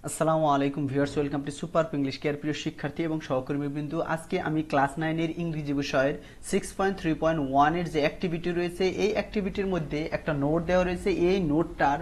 আসসালামু আলাইকুম viewers, welcome to super English care. প্রিয় শিক্ষার্থী এবং সহকর্মীবৃন্দু, আজকে আমি ক্লাস 9 এর ইংরেজি বিষয়ের 6.3.1 এর যে অ্যাক্টিভিটি রয়েছে, এই অ্যাক্টিভিটির মধ্যে একটা নোট দেওয়া রয়েছে। এই নোটটার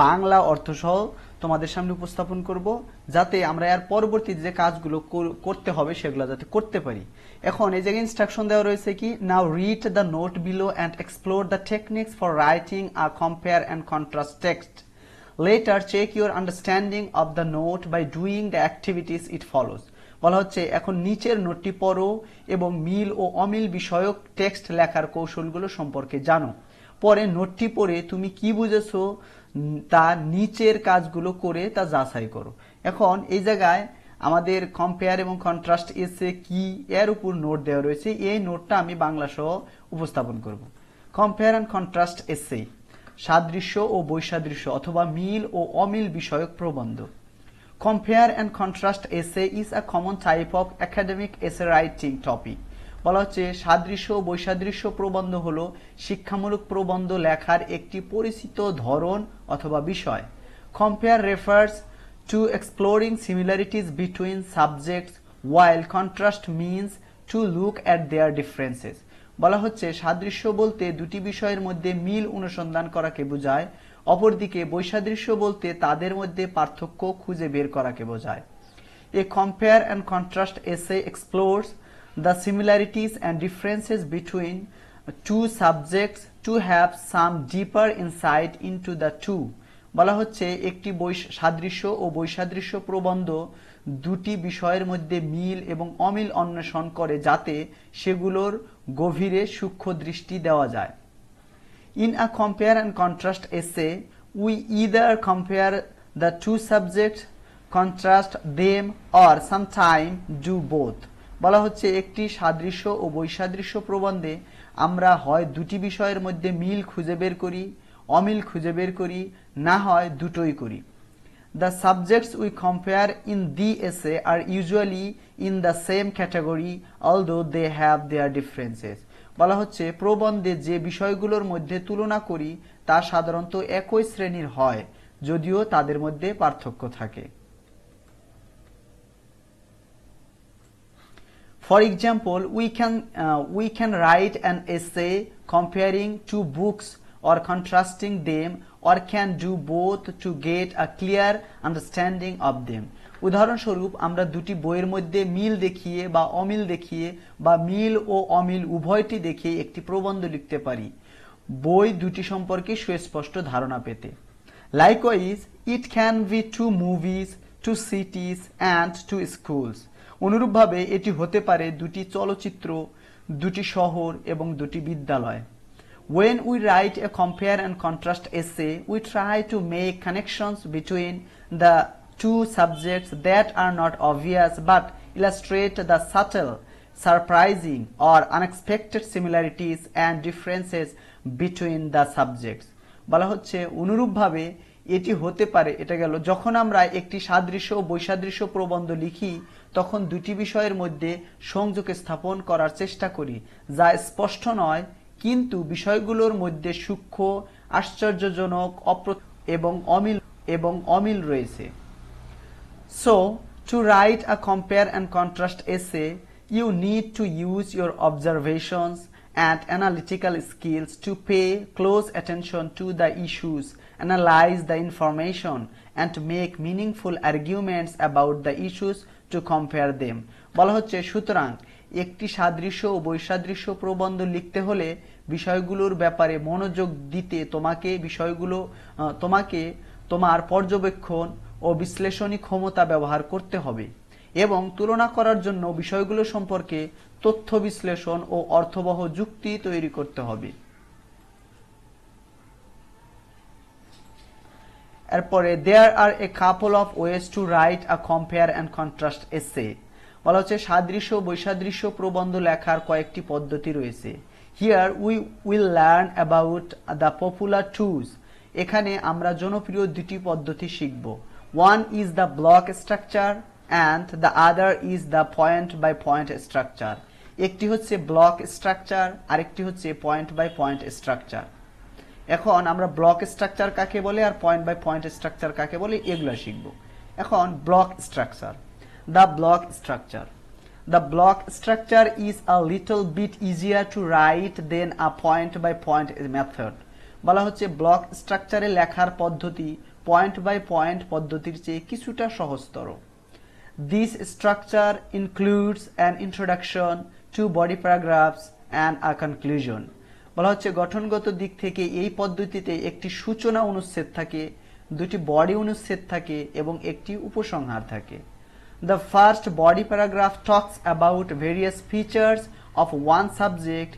বাংলা অর্থ সহ তোমাদের সামনে উপস্থাপন করব, যাতে আমরা এর পরবর্তী যে কাজগুলো করতে হবে সেগুলো যাতে করতে পারি। এখন এই জায়গায় ইনস্ট্রাকশন দেওয়া রয়েছে কি, now read the note below and explore the techniques for writing a compare and contrast text. Later, check your understanding of the note by doing the activities it follows. বলা হচ্ছে এখন নিচের নোটটি পড়ো এবং মিল ও অমিল বিষয়ক টেক্সট লেখার কৌশলগুলো সম্পর্কে জানো। পরে নোটটি পড়ে তুমি কি বুঝেছো তা নিচের কাজগুলো করে তা যাচাই করো। এখন এই জায়গায় আমাদের কম্পেয়ার এবং কন্ট্রাস্ট এসে কি এর উপর নোট দেওয়া রয়েছে, এই নোটটা আমি বাংলা সহ উপস্থাপন করব। কম্পেয়ার অ্যান্ড কন্ট্রাস্ট এসে সাদৃশ্য ও বৈসাদৃশ্য অথবা মিল ও অমিল বিষয়ক প্রবন্ধ। কম্পেয়ার অ্যান্ড কন্ট্রাস্ট এসে is a common type of academic essay writing topic. বলা হচ্ছে সাদৃশ্য ও বৈসাদৃশ্য প্রবন্ধ হলো শিক্ষামূলক প্রবন্ধ লেখার একটি পরিচিত ধরন অথবা বিষয়। Compare refers to exploring similarities between subjects, while contrast means to look at their differences. বলা হচ্ছে সাদৃশ্য বলতে দুটি বিষয়ের মধ্যে মিল অনুসন্ধান করাকে বোঝায়, অপরদিকে বৈসাদৃশ্য বলতে তাদের মধ্যে পার্থক্য খুঁজে বের করাকে বোঝায়। A compare and contrast essay explores the similarities and differences between two subjects to have some deeper insight into the two. বলা হচ্ছে একটি সাদৃশ্য ও বৈসাদৃশ্য প্রবন্ধ দুটি বিষয়ের মধ্যে মিল এবং অমিল অন্বেষণ করে, যাতে সেগুলোর গভীরে সূক্ষ্ম দৃষ্টি দেওয়া যায়। In a compare and contrast essay we either compare the two subject, contrast them or sometime do both. বলা হচ্ছে একটি সাদৃশ্য ও বৈসাদৃশ্য প্রবন্ধে আমরা হয় দুটি বিষয়ের মধ্যে মিল খুঁজে বের করি, অমিল খুঁজে বের করি, না হয় দুটোই করি। The subjects we compare in the essay are usually in the same category, although they have their differences. বলা হচ্ছে প্রবন্ধে যে বিষয়গুলোর মধ্যে তুলনা করি তা সাধারণত একই শ্রেণীর হয়, যদিও তাদের মধ্যে পার্থক্য থাকে। For example, we can write an essay comparing two books or contrasting them, or can do both to get a clear understanding of them. উদাহরণস্বরূপ আমরা দুটি বইয়ের মধ্যে মিল দেখিয়ে বা অমিল দেখিয়ে বা মিল ও অমিল উভয়টি দেখিয়ে একটি প্রবন্ধ লিখতে পারি, বই দুটি সম্পর্কে সুস্পষ্ট ধারণা পেতে। Likewise, it can be two movies, two cities and two schools. অনুরূপভাবে এটি হতে পারে দুটি চলচ্চিত্র, দুটি শহর এবং দুটি বিদ্যালয়। When we write a compare and contrast essay, we try to make connections between the two subjects that are not obvious but illustrate the subtle, surprising or unexpected similarities and differences between the subjects. বলা হচ্ছে অনুরূপভাবে এটি হতে পারে, এটা গেল যখন আমরা একটি সাদৃশ্য ও বৈসাদৃশ্য প্রবন্ধ লিখি তখন দুটি বিষয়ের মধ্যে সংযোগ স্থাপন করার চেষ্টা করি যা স্পষ্ট নয়, কিন্তু বিষয়গুলোর মধ্যে সূক্ষ্ম, আশ্চর্যজনক এবং অমিল রয়েছে। So, to write a compare and contrast essay, you need to use your observations and analytical skills to pay close attention to the issues, analyze the information, and make meaningful arguments about the issues to compare them. বলা হচ্ছে সুতরাং একটি সাদৃশ্য ও বৈসাদৃশ্য প্রবন্ধ লিখতে হলে বিষয়গুলোর ব্যাপারে মনোযোগ দিতে তোমাকে তোমার পর্যবেক্ষণ ও বিশ্লেষণী ক্ষমতা ব্যবহার করতে হবে এবং তুলনা করার জন্য বিষয়গুলো সম্পর্কে তথ্য বিশ্লেষণ ও অর্থবহ যুক্তি তৈরি করতে হবে। এরপরে there are a couple of ways to write a compare and contrast essay. বলা হচ্ছে সাদৃশ্য বৈসাদৃশ্য প্রবন্ধ লেখার কয়েকটি পদ্ধতি রয়েছে। Here we will learn about the popular tools. এখানে আমরা জনপ্রিয় দুটি পদ্ধতি শিখব। One is the block structure and the other is the point by point structure. একটি হচ্ছে ব্লক স্ট্রাকচার, আরেকটি হচ্ছে পয়েন্ট বাই পয়েন্ট স্ট্রাকচার। এখন আমরা ব্লক স্ট্রাকচার কাকে বলে আর পয়েন্ট বাই পয়েন্ট স্ট্রাকচার কাকে বলে এগুলো শিখব। এখন block structure, the block structure. The block structure is a little bit easier to write than a point by point method. বলা হচ্ছে ব্লক স্ট্রাকচারে লেখার পদ্ধতি পয়েন্ট বাই পয়েন্ট পদ্ধতির চেয়ে কিছুটা সহজতর। This structure includes an introduction, 2 body paragraphs and a conclusion. বলা হচ্ছে গঠনগত দিক থেকে এই পদ্ধতিতে একটি সূচনা অনুচ্ছেদ থাকে, 2টি বডি অনুচ্ছেদ থাকে এবং একটি উপসংহার থাকে। The first body paragraph talks about various features of one subject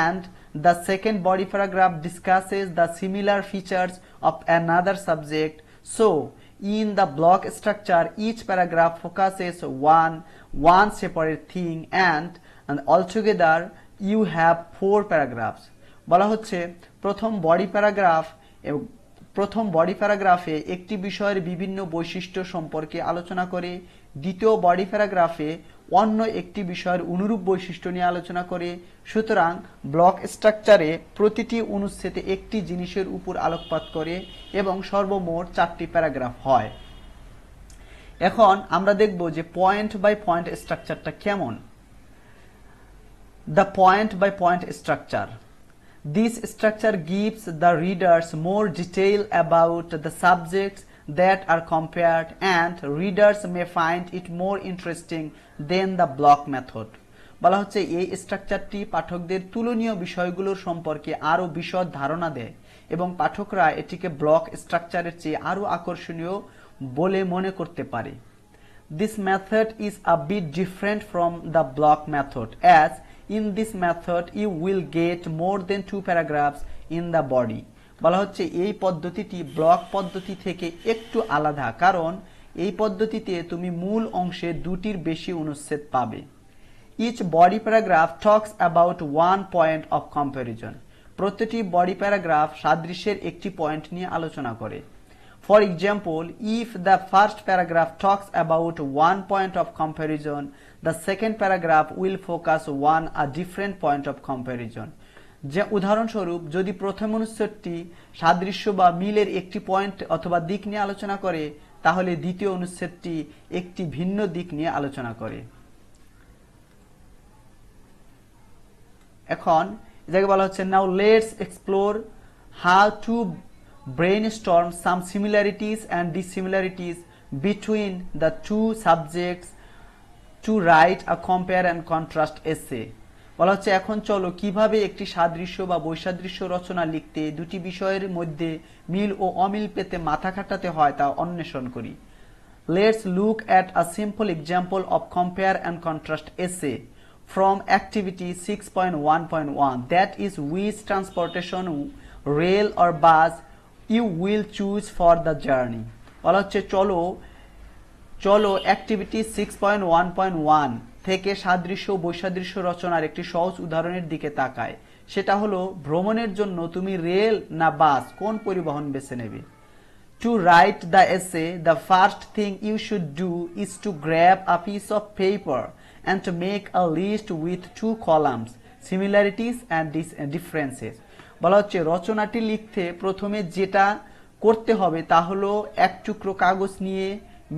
and the second body paragraph discusses the similar features of another subject. So, in the block structure, each paragraph focuses one separate thing and altogether you have 4 paragraphs. বলা হচ্ছে প্রথম body প্যারাগ্রাফে একটি বিষয়ের বিভিন্ন বৈশিষ্ট্য সম্পর্কে আলোচনা করে, দ্বিতীয় বডি প্যারাগ্রাফে অন্য একটি বিষয়ের অনুরূপ বৈশিষ্ট্য নিয়ে আলোচনা করে। সুতরাং ব্লক স্ট্রাকচারে প্রতিটি অনুচ্ছেদে একটি জিনিসের উপর আলোকপাত করে এবং সর্বমোট 4টি প্যারাগ্রাফ হয়। এখন আমরা দেখব যে পয়েন্ট বাই পয়েন্ট স্ট্রাকচারটা কেমন। The point by point structure, this structure gives the readers more detail about the subjects that are compared and readers may find it more interesting than the block method. বলা হচ্ছে এই স্ট্রাকচারটি পাঠকদের তুলনীয় বিষয়গুলোর সম্পর্কে আরো বিশদ ধারণা দেয় এবং পাঠকরা এটিকে ব্লক স্ট্রাকচারের চেয়ে আরো আকর্ষণীয় বলে মনে করতে পারে। This method is a bit different from the block method as in this method you will get more than 2 paragraphs in the body. বলা হচ্ছে এই পদ্ধতিটি ব্লক পদ্ধতি থেকে একটু আলাদা কারণ এই পদ্ধতিতে তুমি মূল অংশে 2টির বেশি অনুচ্ছেদ পাবে। Each body paragraph talks about one point of comparison. প্রতিটি বডি প্যারাগ্রাফ সাদৃশ্যের একটি পয়েন্ট নিয়ে আলোচনা করে। For example, if the first paragraph talks about one point of comparison, the second paragraph will focus on a different point of comparison. যে উদাহরণস্বরূপ যদি প্রথম অনুচ্ছেদটি সাদৃশ্য বা মিলের একটি পয়েন্ট অথবা দিক নিয়ে আলোচনা করে তাহলে দ্বিতীয় অনুচ্ছেদটি একটি ভিন্ন দিক নিয়ে আলোচনা করে। এখন এটাকে বলা হচ্ছে now let's explore how to brainstorm some similarities and dissimilarities between the two subjects to write a compare and contrast essay. বলা হচ্ছে এখন চলো কিভাবে একটি সাদৃশ্য বা বৈসাদৃশ্য রচনা লিখতে দুটি বিষয়ের মধ্যে মিল ও অমিল পেতে মাথা খাটাতে হয় তা অন্বেষণ করি। Let's look at a simple example of compare and contrast essay from activity 6.1.1, that is which transportation, rail or bus you will choose for the journey. বলা হচ্ছে চলো অ্যাক্টিভিটি 6.1.1 থেকে সাদৃশ্য ও বৈসাদৃশ্য রচনার একটি সহজ উদাহরণের দিকে তাকায়। সেটা হলো ভ্রমণের জন্য তুমি রেল না বাস কোন পরিবহন বেছে নেবে। To write the essay, the first thing you should do is to grab a piece of paper and to make a list with 2 columns, similarities and differences. বলা হচ্ছে রচনাটি লিখতে প্রথমে যেটা করতে হবে তা হলো এক টুকরো কাগজ নিয়ে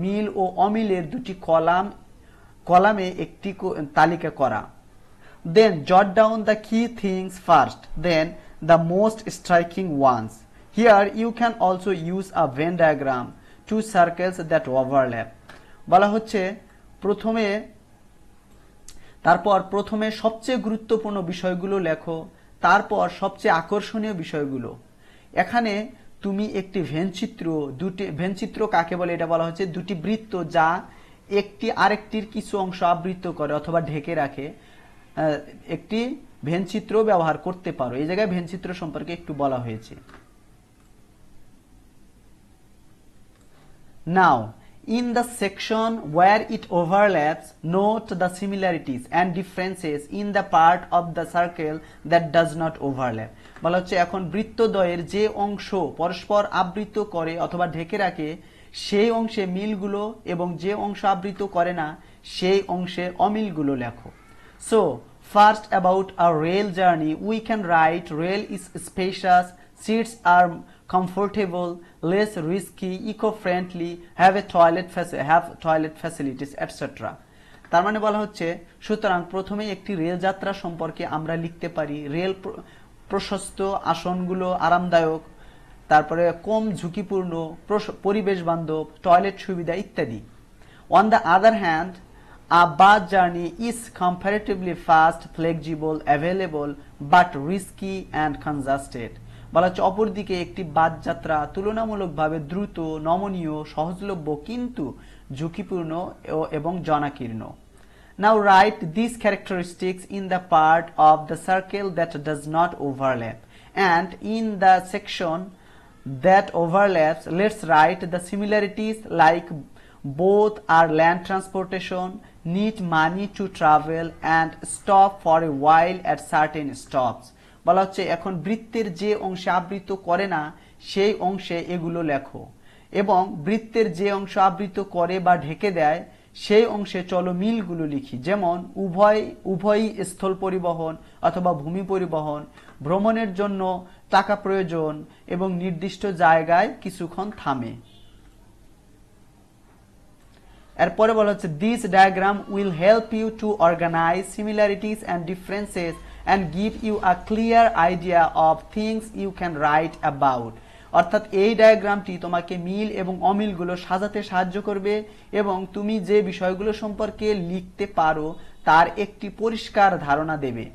মিল ও অমিলের 2টি কলামে একটি তালিকা করা। Then jot down the key things first, then the most striking ones. Here you can also use a Venn diagram, 2 circles that overlap. বলা হচ্ছে প্রথমে সবচেয়ে গুরুত্বপূর্ণ বিষয়গুলো লেখো, তারপর সবচেয়ে আকর্ষণীয় বিষয়গুলো। এখানে তুমি একটি ভেনচিত্র কাকে বলে এটা বলা হচ্ছে 2টি বৃত্ত যা একটি আরেকটির কিছু অংশ আবৃত করে অথবা ঢেকে রাখে একটি ভেনচিত্র ব্যবহার করতে পারো। এই জায়গায় ভেনচিত্র সম্পর্কে একটু বলা হয়েছে। Now, in the section where it overlaps, note the similarities and differences in the part of the circle that does not overlap. বলা হচ্ছে এখন বৃত্তদ্বয়ের যে অংশ পরস্পর আবৃত করে অথবা ঢেকে রাখে সেই অংশে মিলগুলো এবং যে অংশ আবৃত করে না সেই অংশে অমিলগুলো লেখো। So, first about a rail journey, we can write rail is spacious, seats are comfortable, less risky, eco-friendly, have toilet facilities, etc. তার মানে বলা হচ্ছে সুতরাং প্রথমে একটি রেল যাত্রা সম্পর্কে আমরা লিখতে পারি রেল প্রশস্ত, আসনগুলো আরামদায়ক, তারপরে কম ঝুঁকিপূর্ণ, পরিবেশ বান্ধব, টয়লেট সুবিধা ইত্যাদি। On the other hand, a bus journey is comparatively fast, flexible, available, but risky and congested. বলা হচ্ছে অপরদিকে একটি বাস যাত্রা তুলনামূলকভাবে দ্রুত, নমনীয়, সহজলভ্য কিন্তু ঝুঁকিপূর্ণ এবং জনাকীর্ণ। Now write these characteristics in the part of the circle that does not overlap, and in the section that overlaps, let's write the similarities like both are land transportation, need money to travel, and stop for a while at certain stops. বলা হচ্ছে এখন বৃত্তের যে অংশে আবৃত করে না সেই অংশে এগুলো লেখো, এবং বৃত্তের যে অংশ আবৃত করে বা ঢেকে দেয় সেই অংশে চলো মিলগুলো লিখি। যেমন উভয়ই স্থল পরিবহন অথবা ভূমি পরিবহন, ভ্রমণের জন্য টাকা প্রয়োজন এবং নির্দিষ্ট জায়গায় কিছুক্ষণ থামে। এরপরে বলা হচ্ছে this diagram will help you to organise similarities and differences and give you a clear idea of things you can write about. অর্থাৎ এই ডায়াগ্রামটি তোমাকে মিল এবং অমিলগুলো সাজাতে সাহায্য করবে এবং তুমি যে বিষয়গুলো সম্পর্কে লিখতে পারো তার একটি পরিষ্কার ধারণা দেবে।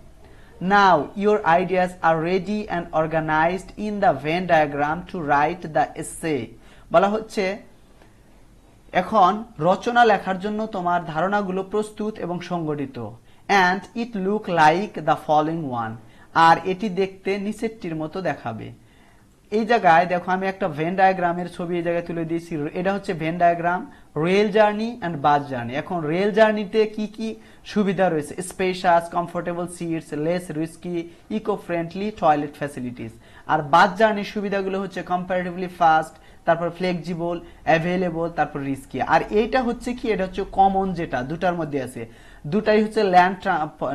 Now your ideas are ready and organized in the Venn diagram to write the essay. বলা হচ্ছে এখন রচনা লেখার জন্য তোমার ধারণাগুলো প্রস্তুত এবং সংগঠিত। And it look like the following one. আর এটি দেখতে নিচেরটির মতো দেখাবে। এই জায়গায় দেখো আমি একটা ভেন ডায়াগ্রামের ছবি এই জায়গায় তুলে দিয়েছি। এটা হচ্ছে Venn diagram, rail journey and bus journey. এখন রেল জার্নিতে কি কি সুবিধা রয়েছে? Spacious, comfortable seats, less risky, eco friendly, toilet facilities. আর বাস জার্নির সুবিধাগুলো হচ্ছে কম্পারেটিভলি ফাস্ট, তারপর ফ্লেক্সিবল, অ্যাভেলেবল, তারপর রিস্কি। আর এইটা হচ্ছে কি, এটা হচ্ছে কমন, যেটা দুটার মধ্যে আছে। দুটাই হচ্ছে ল্যান্ড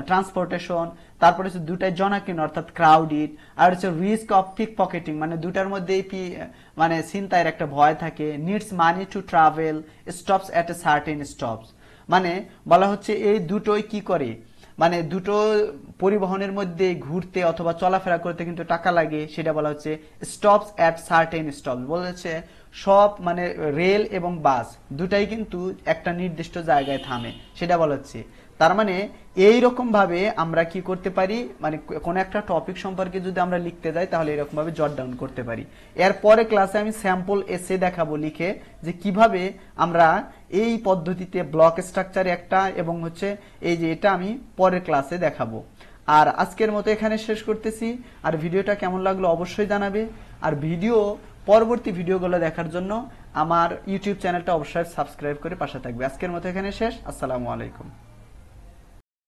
ট্রান্সপোর্টেশন, তারপর হচ্ছে দুটাই জনাকীর্ণ অর্থাৎ ক্রাউডেড, আর হচ্ছে রিস্ক অফ পিক পকেটিং, মানে দুটার মধ্যেই মানে ছিনতাইয়ের একটা ভয় থাকে। Needs money to travel, stops at a certain stops. মানে বলা হচ্ছে এই দুটোই কি করে, মানে দুটো পরিবহনের মধ্যে ঘুরতে অথবা চলাফেরা করতে কিন্তু টাকা লাগে, সেটা বলা হচ্ছে স্টপস এট সার্টেন স্টপস। বলেছে সব মানে রেল এবং বাস দুটাই কিন্তু একটা নির্দিষ্ট জায়গায় থামে, সেটা বলা হচ্ছে। তার মানে এই রকম ভাবে আমরা কি করতে পারি, মানে কোন একটা টপিক সম্পর্কে যদি আমরা লিখতে যাই তাহলে এরকম ভাবে জট ডাউন করতে পারি। এরপরে ক্লাসে আমি স্যাম্পল এসে দেখাবো লিখে যে কিভাবে আমরা এই পদ্ধতিতে ব্লক স্ট্রাকচার একটা এবং হচ্ছে এই যে এটা আমি পরের ক্লাসে দেখাবো। আর আজকের মতো এখানে শেষ করতেছি। আর ভিডিওটা কেমন লাগলো অবশ্যই জানাবে। আর পরবর্তী ভিডিওগুলো দেখার জন্য আমার ইউটিউব চ্যানেলটা অবশ্যই সাবস্ক্রাইব করে পাশে থাকবে। আজকের মতো এখানে শেষ। আসসালামু আলাইকুম।